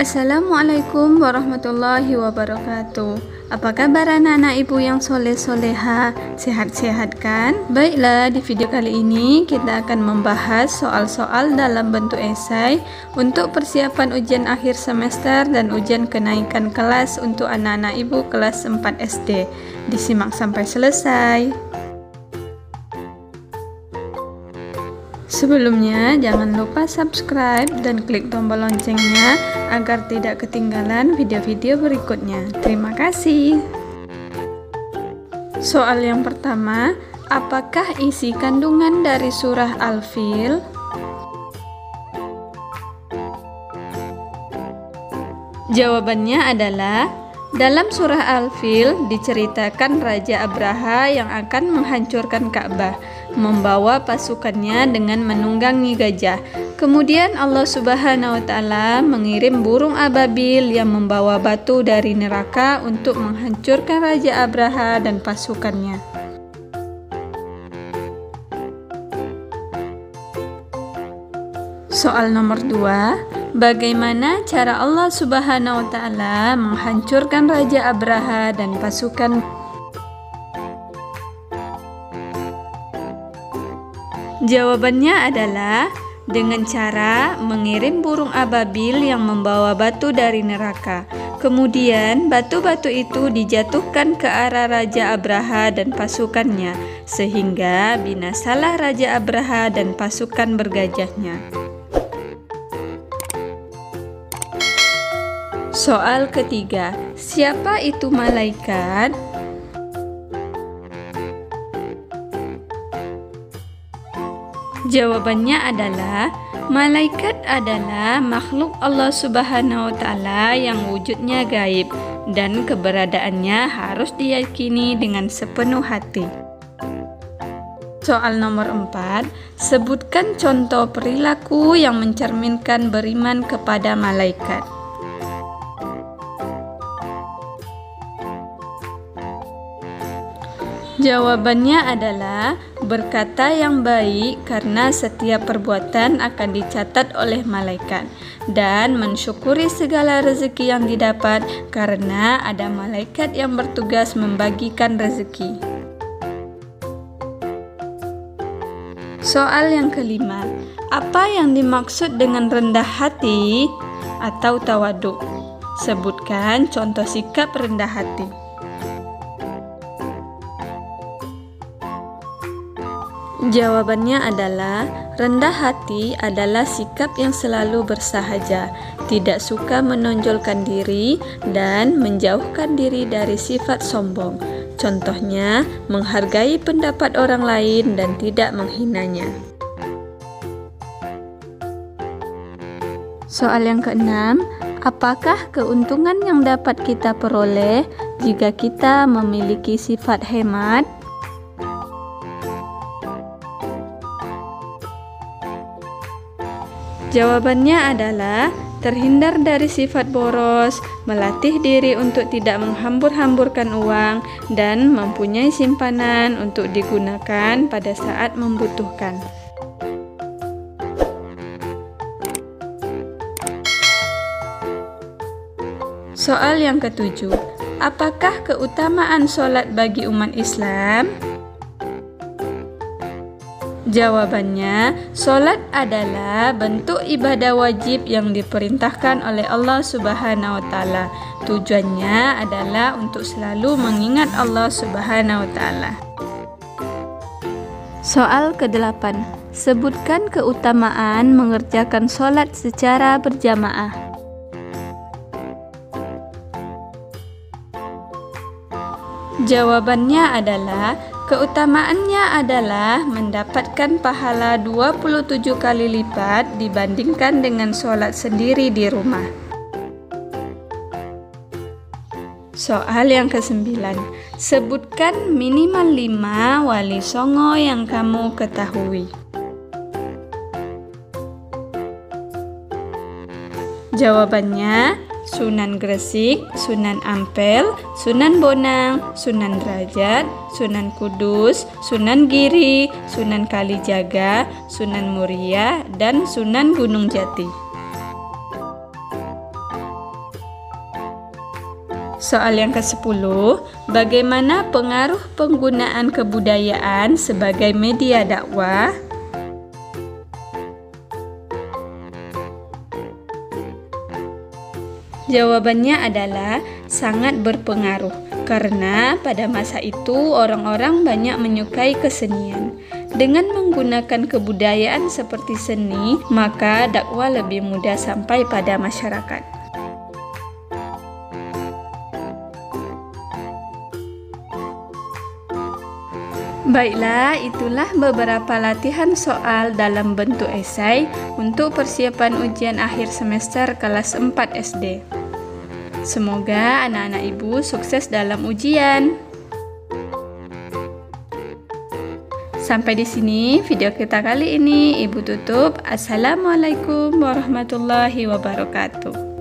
Assalamualaikum warahmatullahi wabarakatuh. Apa kabar anak-anak ibu yang soleh-soleha? Sehat-sehat kan? Baiklah, di video kali ini kita akan membahas soal-soal dalam bentuk esai untuk persiapan ujian akhir semester dan ujian kenaikan kelas untuk anak-anak ibu kelas 4 SD. Disimak sampai selesai. Sebelumnya, jangan lupa subscribe dan klik tombol loncengnya agar tidak ketinggalan video-video berikutnya. Terima kasih. Soal yang pertama, apakah isi kandungan dari surah Al-Fil? Jawabannya adalah dalam surah Al-Fil diceritakan Raja Abraha yang akan menghancurkan Ka'bah, membawa pasukannya dengan menunggangi gajah. Kemudian Allah Subhanahu wa Ta'ala mengirim burung ababil yang membawa batu dari neraka untuk menghancurkan Raja Abraha dan pasukannya. Soal nomor 2, bagaimana cara Allah Subhanahu wa Ta'ala menghancurkan Raja Abraha dan pasukan? Jawabannya adalah dengan cara mengirim burung ababil yang membawa batu dari neraka. Kemudian batu-batu itu dijatuhkan ke arah Raja Abraha dan pasukannya, sehingga binasalah Raja Abraha dan pasukan bergajahnya. Soal ketiga, siapa itu malaikat? Jawabannya adalah malaikat adalah makhluk Allah Subhanahu wa Ta'ala yang wujudnya gaib dan keberadaannya harus diyakini dengan sepenuh hati. Soal nomor 4, sebutkan contoh perilaku yang mencerminkan beriman kepada malaikat. Jawabannya adalah berkata yang baik karena setiap perbuatan akan dicatat oleh malaikat, dan mensyukuri segala rezeki yang didapat karena ada malaikat yang bertugas membagikan rezeki. Soal yang kelima, apa yang dimaksud dengan rendah hati atau tawaduk? Sebutkan contoh sikap rendah hati. Jawabannya adalah rendah hati adalah sikap yang selalu bersahaja, tidak suka menonjolkan diri dan menjauhkan diri dari sifat sombong. Contohnya, menghargai pendapat orang lain dan tidak menghinanya. Soal yang keenam, apakah keuntungan yang dapat kita peroleh jika kita memiliki sifat hemat? Jawabannya adalah terhindar dari sifat boros, melatih diri untuk tidak menghambur-hamburkan uang, dan mempunyai simpanan untuk digunakan pada saat membutuhkan. Soal yang ketujuh, apakah keutamaan sholat bagi umat Islam? Jawabannya, sholat adalah bentuk ibadah wajib yang diperintahkan oleh Allah Subhanahu wa Ta'ala. Tujuannya adalah untuk selalu mengingat Allah Subhanahu wa Ta'ala. Soal ke-8, sebutkan keutamaan mengerjakan sholat secara berjamaah. Jawabannya adalah keutamaannya adalah mendapatkan pahala 27 kali lipat dibandingkan dengan sholat sendiri di rumah. Soal yang ke-9, sebutkan minimal 5 wali songo yang kamu ketahui. Jawabannya, Sunan Gresik, Sunan Ampel, Sunan Bonang, Sunan Derajat, Sunan Kudus, Sunan Giri, Sunan Kalijaga, Sunan Muria, dan Sunan Gunung Jati. Soal yang ke-10, bagaimana pengaruh penggunaan kebudayaan sebagai media dakwah? Jawabannya adalah sangat berpengaruh, karena pada masa itu orang-orang banyak menyukai kesenian. Dengan menggunakan kebudayaan seperti seni, maka dakwah lebih mudah sampai pada masyarakat. Baiklah, itulah beberapa latihan soal dalam bentuk esai untuk persiapan ujian akhir semester kelas 4 SD. Semoga anak-anak ibu sukses dalam ujian. Sampai di sini video kita kali ini. Ibu tutup. Assalamualaikum warahmatullahi wabarakatuh.